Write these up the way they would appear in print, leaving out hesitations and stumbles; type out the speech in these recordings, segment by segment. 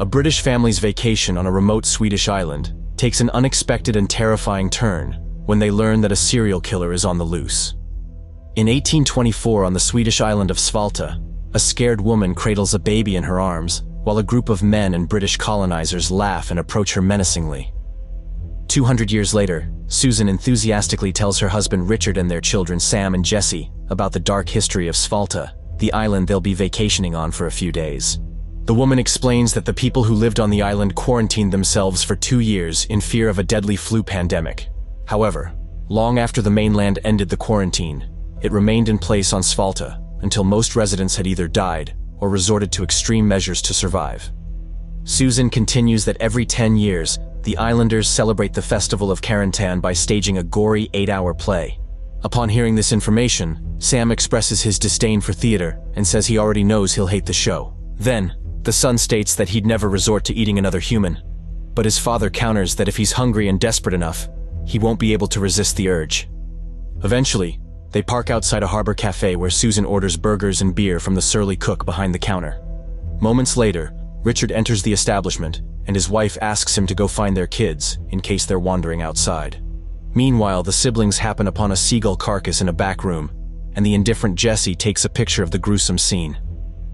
A British family's vacation on a remote Swedish island takes an unexpected and terrifying turn when they learn that a serial killer is on the loose. In 1824, on the Swedish island of Svalta, a scared woman cradles a baby in her arms while a group of men and British colonizers laugh and approach her menacingly. 200 years later, Susan enthusiastically tells her husband Richard and their children Sam and Jessie about the dark history of Svalta, the island they'll be vacationing on for a few days. The woman explains that the people who lived on the island quarantined themselves for 2 years in fear of a deadly flu pandemic. However, long after the mainland ended the quarantine, it remained in place on Svalta until most residents had either died or resorted to extreme measures to survive. Susan continues that every 10 years, the islanders celebrate the festival of Karantan by staging a gory 8-hour play. Upon hearing this information, Sam expresses his disdain for theater and says he already knows he'll hate the show. Then, the son states that he'd never resort to eating another human, but his father counters that if he's hungry and desperate enough, he won't be able to resist the urge. Eventually, they park outside a harbor cafe where Susan orders burgers and beer from the surly cook behind the counter. Moments later, Richard enters the establishment, and his wife asks him to go find their kids in case they're wandering outside. Meanwhile, the siblings happen upon a seagull carcass in a back room, and the indifferent Jessie takes a picture of the gruesome scene.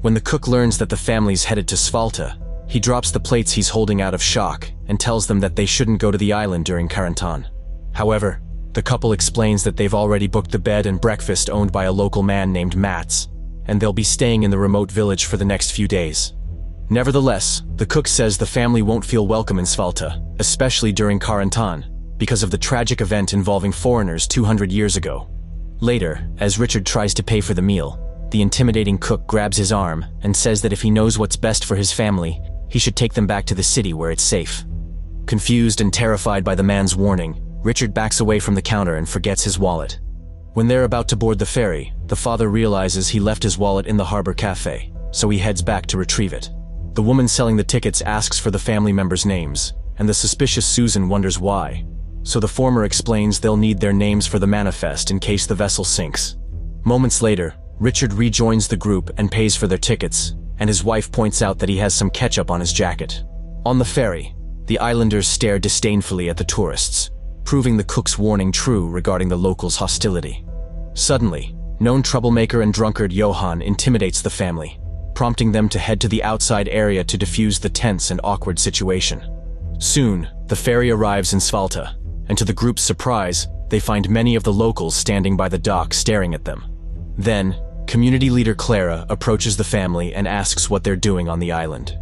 When the cook learns that the family's headed to Svalta, he drops the plates he's holding out of shock and tells them that they shouldn't go to the island during Karantan. However, the couple explains that they've already booked the bed and breakfast owned by a local man named Mats, and they'll be staying in the remote village for the next few days. Nevertheless, the cook says the family won't feel welcome in Svalta, especially during Karantan, because of the tragic event involving foreigners 200 years ago. Later, as Richard tries to pay for the meal, the intimidating cook grabs his arm and says that if he knows what's best for his family, he should take them back to the city where it's safe. Confused and terrified by the man's warning, Richard backs away from the counter and forgets his wallet. When they're about to board the ferry, the father realizes he left his wallet in the harbor cafe, so he heads back to retrieve it. The woman selling the tickets asks for the family members' names, and the suspicious Susan wonders why. So the former explains they'll need their names for the manifest in case the vessel sinks. Moments later, Richard rejoins the group and pays for their tickets, and his wife points out that he has some ketchup on his jacket. On the ferry, the islanders stare disdainfully at the tourists, proving the cook's warning true regarding the locals' hostility. Suddenly, known troublemaker and drunkard Johan intimidates the family, prompting them to head to the outside area to defuse the tense and awkward situation. Soon, the ferry arrives in Svalta, and to the group's surprise, they find many of the locals standing by the dock staring at them. Then, community leader Klara approaches the family and asks what they're doing on the island.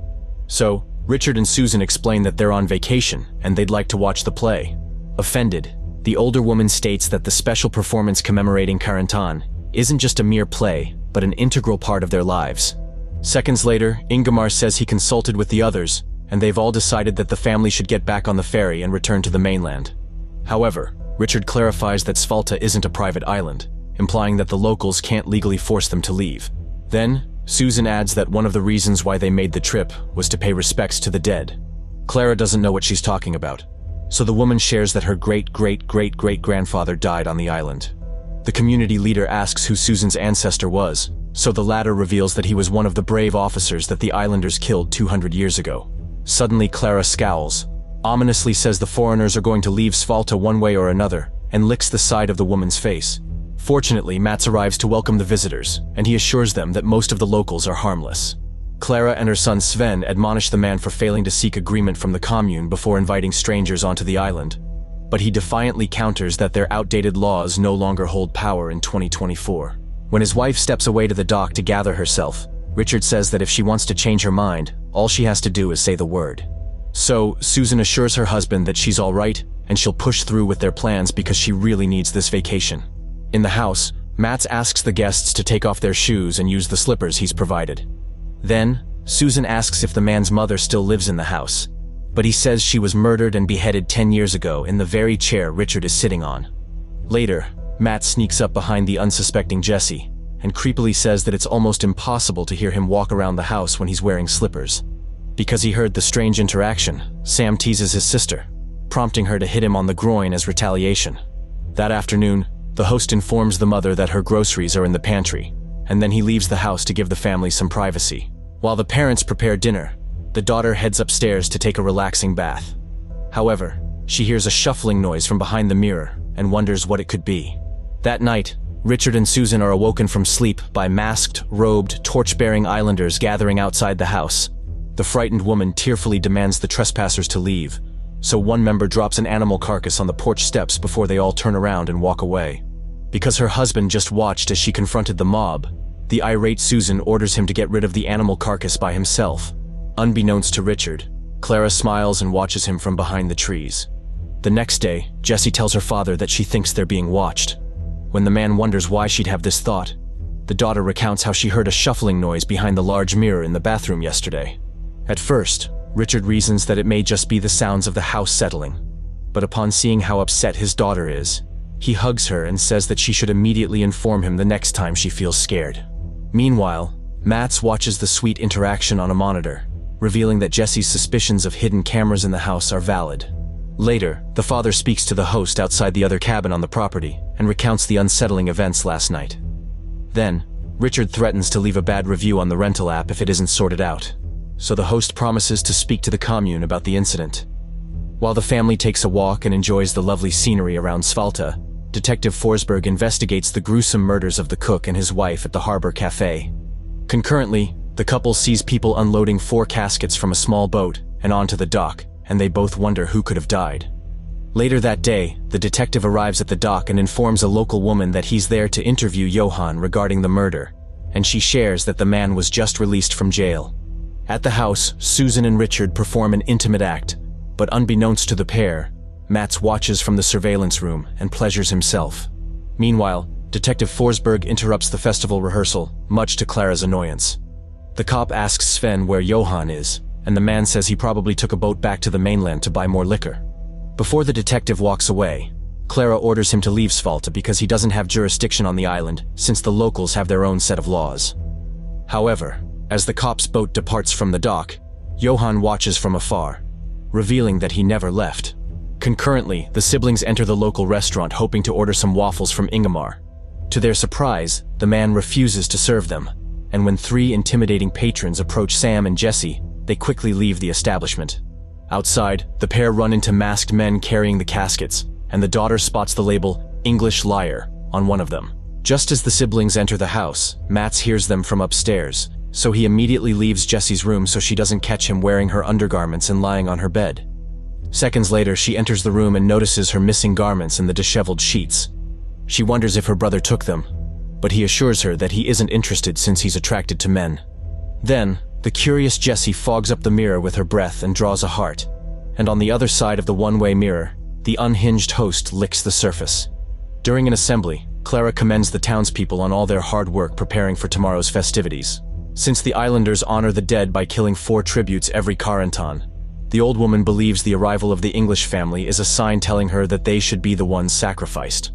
So, Richard and Susan explain that they're on vacation and they'd like to watch the play. Offended, the older woman states that the special performance commemorating Karantan isn't just a mere play, but an integral part of their lives. Seconds later, Ingemar says he consulted with the others, and they've all decided that the family should get back on the ferry and return to the mainland. However, Richard clarifies that Svalta isn't a private island, implying that the locals can't legally force them to leave. Then, Susan adds that one of the reasons why they made the trip was to pay respects to the dead. Klara doesn't know what she's talking about, so the woman shares that her great-great-great-great-grandfather died on the island. The community leader asks who Susan's ancestor was, so the latter reveals that he was one of the brave officers that the islanders killed 200 years ago. Suddenly, Klara scowls, ominously says the foreigners are going to leave Svalta one way or another, and licks the side of the woman's face. Fortunately, Mats arrives to welcome the visitors, and he assures them that most of the locals are harmless. Klara and her son Sven admonish the man for failing to seek agreement from the commune before inviting strangers onto the island, but he defiantly counters that their outdated laws no longer hold power in 2024. When his wife steps away to the dock to gather herself, Richard says that if she wants to change her mind, all she has to do is say the word. So, Susan assures her husband that she's all right, and she'll push through with their plans because she really needs this vacation. In the house, Mats asks the guests to take off their shoes and use the slippers he's provided. Then, Susan asks if the man's mother still lives in the house, but he says she was murdered and beheaded 10 years ago in the very chair Richard is sitting on. Later, Matt sneaks up behind the unsuspecting Jessie and creepily says that it's almost impossible to hear him walk around the house when he's wearing slippers. Because he heard the strange interaction, Sam teases his sister, prompting her to hit him on the groin as retaliation. That afternoon, the host informs the mother that her groceries are in the pantry, and then he leaves the house to give the family some privacy. While the parents prepare dinner, the daughter heads upstairs to take a relaxing bath. However, she hears a shuffling noise from behind the mirror and wonders what it could be. That night, Richard and Susan are awoken from sleep by masked, robed, torch-bearing islanders gathering outside the house. The frightened woman tearfully demands the trespassers to leave, so one member drops an animal carcass on the porch steps before they all turn around and walk away. Because her husband just watched as she confronted the mob, the irate Susan orders him to get rid of the animal carcass by himself. Unbeknownst to Richard, Klara smiles and watches him from behind the trees. The next day, Jessie tells her father that she thinks they're being watched. When the man wonders why she'd have this thought, the daughter recounts how she heard a shuffling noise behind the large mirror in the bathroom yesterday. At first, Richard reasons that it may just be the sounds of the house settling, but upon seeing how upset his daughter is, he hugs her and says that she should immediately inform him the next time she feels scared. Meanwhile, Mats watches the sweet interaction on a monitor, revealing that Jessie's suspicions of hidden cameras in the house are valid. Later, the father speaks to the host outside the other cabin on the property and recounts the unsettling events last night. Then, Richard threatens to leave a bad review on the rental app if it isn't sorted out, so the host promises to speak to the commune about the incident. While the family takes a walk and enjoys the lovely scenery around Svalta, Detective Forsberg investigates the gruesome murders of the cook and his wife at the harbor cafe. Concurrently, the couple sees people unloading 4 caskets from a small boat and onto the dock, and they both wonder who could have died. Later that day, the detective arrives at the dock and informs a local woman that he's there to interview Johan regarding the murder, and she shares that the man was just released from jail. At the house, Susan and Richard perform an intimate act, but unbeknownst to the pair, Mats watches from the surveillance room and pleasures himself. Meanwhile, Detective Forsberg interrupts the festival rehearsal, much to Klara's annoyance. The cop asks Sven where Johan is, and the man says he probably took a boat back to the mainland to buy more liquor. Before the detective walks away, Klara orders him to leave Svalta because he doesn't have jurisdiction on the island, since the locals have their own set of laws. However, as the cop's boat departs from the dock, Johan watches from afar, revealing that he never left. Concurrently, the siblings enter the local restaurant hoping to order some waffles from Ingemar. To their surprise, the man refuses to serve them, and when 3 intimidating patrons approach Sam and Jessie, they quickly leave the establishment. Outside, the pair run into masked men carrying the caskets, and the daughter spots the label "English Liar" on one of them. Just as the siblings enter the house, Mats hears them from upstairs, so he immediately leaves Jessie's room so she doesn't catch him wearing her undergarments and lying on her bed. Seconds later, she enters the room and notices her missing garments and the disheveled sheets. She wonders if her brother took them, but he assures her that he isn't interested since he's attracted to men. Then, the curious Jessie fogs up the mirror with her breath and draws a heart, and on the other side of the one-way mirror, the unhinged host licks the surface. During an assembly, Klara commends the townspeople on all their hard work preparing for tomorrow's festivities. Since the islanders honor the dead by killing 4 tributes every Karantan, the old woman believes the arrival of the English family is a sign telling her that they should be the ones sacrificed.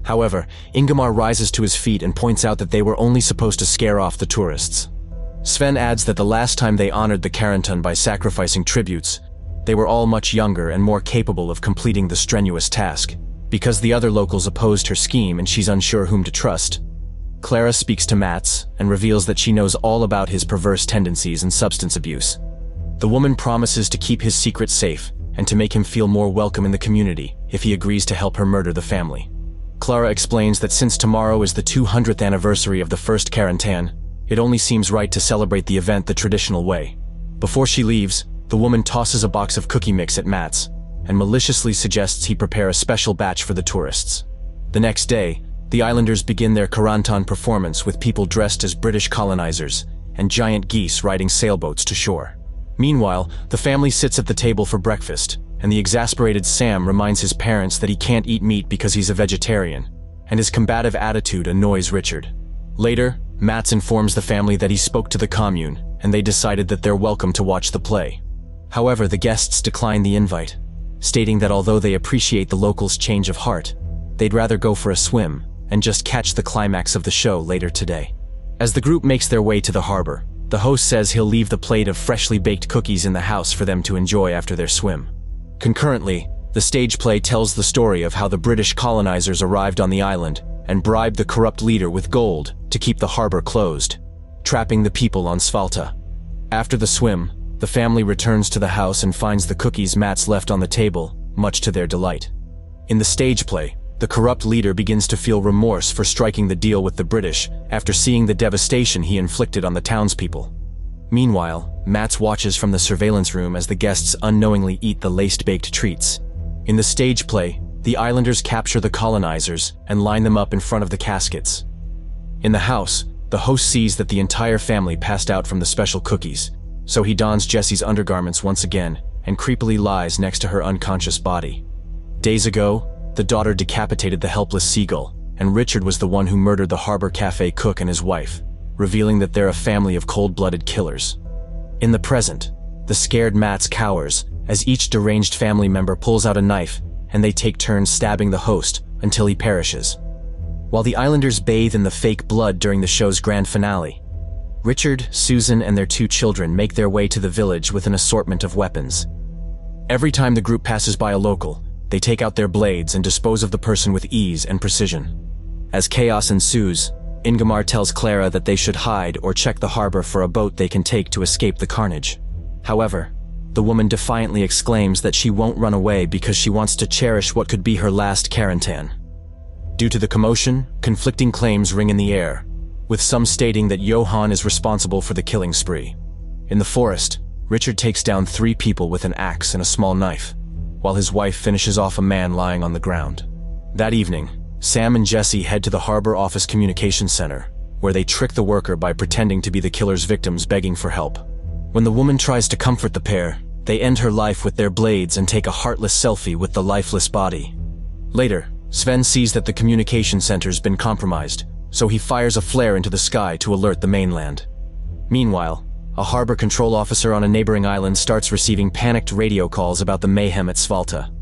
However, Ingemar rises to his feet and points out that they were only supposed to scare off the tourists. Sven adds that the last time they honored the Karantan by sacrificing tributes, they were all much younger and more capable of completing the strenuous task. Because the other locals opposed her scheme and she's unsure whom to trust, Klara speaks to Mats and reveals that she knows all about his perverse tendencies and substance abuse. The woman promises to keep his secret safe and to make him feel more welcome in the community if he agrees to help her murder the family. Klara explains that since tomorrow is the 200th anniversary of the first Karantan, it only seems right to celebrate the event the traditional way. Before she leaves, the woman tosses a box of cookie mix at Mats and maliciously suggests he prepare a special batch for the tourists. The next day, the islanders begin their Karantan performance with people dressed as British colonizers and giant geese riding sailboats to shore. Meanwhile, the family sits at the table for breakfast, and the exasperated Sam reminds his parents that he can't eat meat because he's a vegetarian, and his combative attitude annoys Richard. Later, Mats informs the family that he spoke to the commune, and they decided that they're welcome to watch the play. However, the guests decline the invite, stating that although they appreciate the locals' change of heart, they'd rather go for a swim and just catch the climax of the show later today. As the group makes their way to the harbor, the host says he'll leave the plate of freshly baked cookies in the house for them to enjoy after their swim. Concurrently, the stage play tells the story of how the British colonizers arrived on the island and bribed the corrupt leader with gold to keep the harbor closed, trapping the people on Svalta. After the swim, The family returns to the house and finds the cookies Matt's left on the table, much to their delight. In the stage play, the corrupt leader begins to feel remorse for striking the deal with the British after seeing the devastation he inflicted on the townspeople. Meanwhile, Matt watches from the surveillance room as the guests unknowingly eat the laced-baked treats. In the stage play, the islanders capture the colonizers and line them up in front of the caskets. In the house, the host sees that the entire family passed out from the special cookies, so he dons Jessie's undergarments once again and creepily lies next to her unconscious body. Days ago, the daughter decapitated the helpless seagull, and Richard was the one who murdered the harbor cafe cook and his wife, revealing that they're a family of cold-blooded killers. In the present, the scared Matt cowers as each deranged family member pulls out a knife and they take turns stabbing the host until he perishes. While the islanders bathe in the fake blood during the show's grand finale, Richard, Susan, and their 2 children make their way to the village with an assortment of weapons. Every time the group passes by a local, they take out their blades and dispose of the person with ease and precision. As chaos ensues, Ingmar tells Klara that they should hide or check the harbor for a boat they can take to escape the carnage. However, the woman defiantly exclaims that she won't run away because she wants to cherish what could be her last Karantan. Due to the commotion, conflicting claims ring in the air, with some stating that Johan is responsible for the killing spree. In the forest, Richard takes down 3 people with an axe and a small knife, while his wife finishes off a man lying on the ground. That evening, Sam and Jessie head to the Harbor Office Communication Center, where they trick the worker by pretending to be the killer's victims begging for help. When the woman tries to comfort the pair, they end her life with their blades and take a heartless selfie with the lifeless body. Later, Sven sees that the communication center's been compromised, so he fires a flare into the sky to alert the mainland. Meanwhile, a harbor control officer on a neighboring island starts receiving panicked radio calls about the mayhem at Svalta.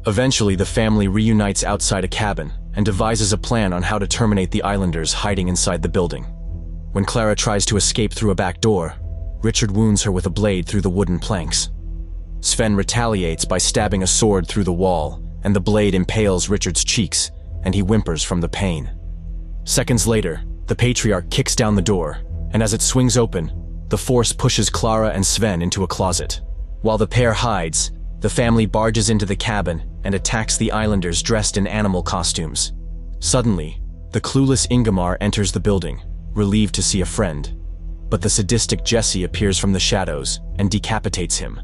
Eventually, the family reunites outside a cabin and devises a plan on how to terminate the islanders hiding inside the building. When Klara tries to escape through a back door, Richard wounds her with a blade through the wooden planks. Sven retaliates by stabbing a sword through the wall, and the blade impales Richard's cheeks, and he whimpers from the pain. Seconds later, the patriarch kicks down the door, and as it swings open, the force pushes Klara and Sven into a closet. While the pair hides, the family barges into the cabin and attacks the islanders dressed in animal costumes. Suddenly, the clueless Ingmar enters the building, relieved to see a friend. But the sadistic Jessie appears from the shadows and decapitates him.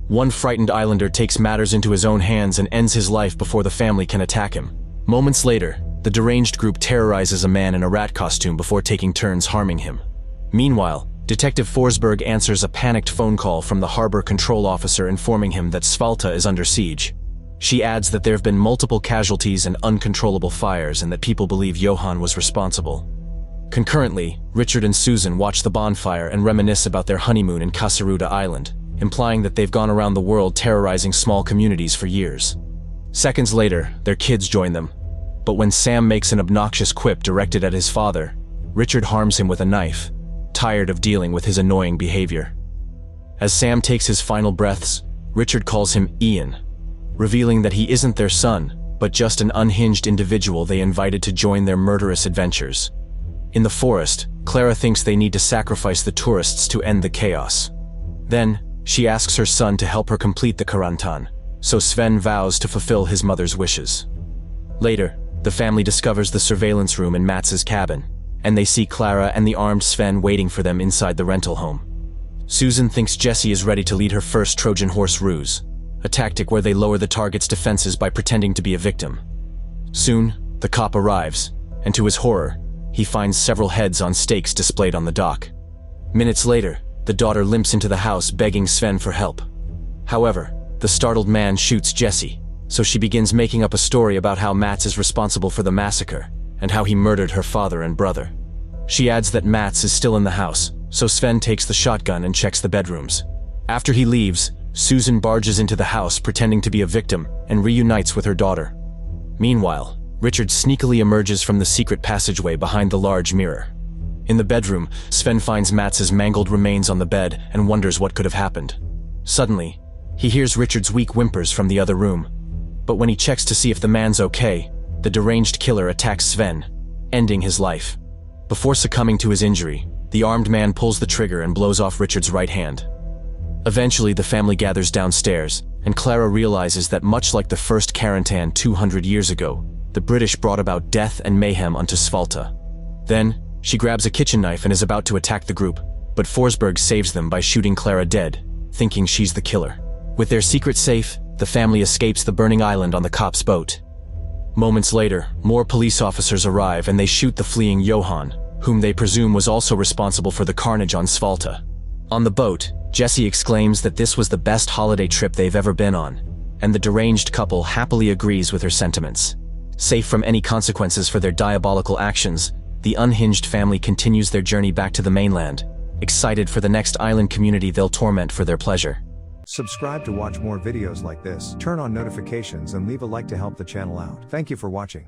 One frightened islander takes matters into his own hands and ends his life before the family can attack him. Moments later, the deranged group terrorizes a man in a rat costume before taking turns harming him. Meanwhile, Detective Forsberg answers a panicked phone call from the harbor control officer informing him that Svalta is under siege. She adds that there have been multiple casualties and uncontrollable fires and that people believe Johan was responsible. Concurrently, Richard and Susan watch the bonfire and reminisce about their honeymoon in Kasaruda Island, implying that they've gone around the world terrorizing small communities for years. Seconds later, their kids join them, but when Sam makes an obnoxious quip directed at his father, Richard harms him with a knife, tired of dealing with his annoying behavior. As Sam takes his final breaths, Richard calls him Ian, revealing that he isn't their son, but just an unhinged individual they invited to join their murderous adventures. In the forest, Klara thinks they need to sacrifice the tourists to end the chaos. Then, she asks her son to help her complete the Karantan, so Sven vows to fulfill his mother's wishes. Later, the family discovers the surveillance room in Mats's cabin, and they see Klara and the armed Sven waiting for them inside the rental home. Susan thinks Jessie is ready to lead her first Trojan horse ruse, a tactic where they lower the target's defenses by pretending to be a victim. Soon, the cop arrives, and to his horror, he finds several heads on stakes displayed on the dock. Minutes later, the daughter limps into the house begging Sven for help. However, the startled man shoots Jessie, so she begins making up a story about how Mats is responsible for the massacre and how he murdered her father and brother. She adds that Mats is still in the house, so Sven takes the shotgun and checks the bedrooms. After he leaves, Susan barges into the house pretending to be a victim and reunites with her daughter. Meanwhile, Richard sneakily emerges from the secret passageway behind the large mirror. In the bedroom, Sven finds Mats's mangled remains on the bed and wonders what could have happened. Suddenly, he hears Richard's weak whimpers from the other room. But when he checks to see if the man's okay, the deranged killer attacks Sven, ending his life. Before succumbing to his injury, the armed man pulls the trigger and blows off Richard's right hand. Eventually, the family gathers downstairs, and Klara realizes that much like the first Karantan 200 years ago, the British brought about death and mayhem onto Svalta. Then, she grabs a kitchen knife and is about to attack the group, but Forsberg saves them by shooting Klara dead, thinking she's the killer. With their secret safe, the family escapes the burning island on the cop's boat. Moments later, more police officers arrive and they shoot the fleeing Johan, whom they presume was also responsible for the carnage on Svalta. On the boat, Jessie exclaims that this was the best holiday trip they've ever been on, and the deranged couple happily agrees with her sentiments. Safe from any consequences for their diabolical actions, the unhinged family continues their journey back to the mainland, excited for the next island community they'll torment for their pleasure. Subscribe to watch more videos like this, turn on notifications and leave a like to help the channel out. Thank you for watching.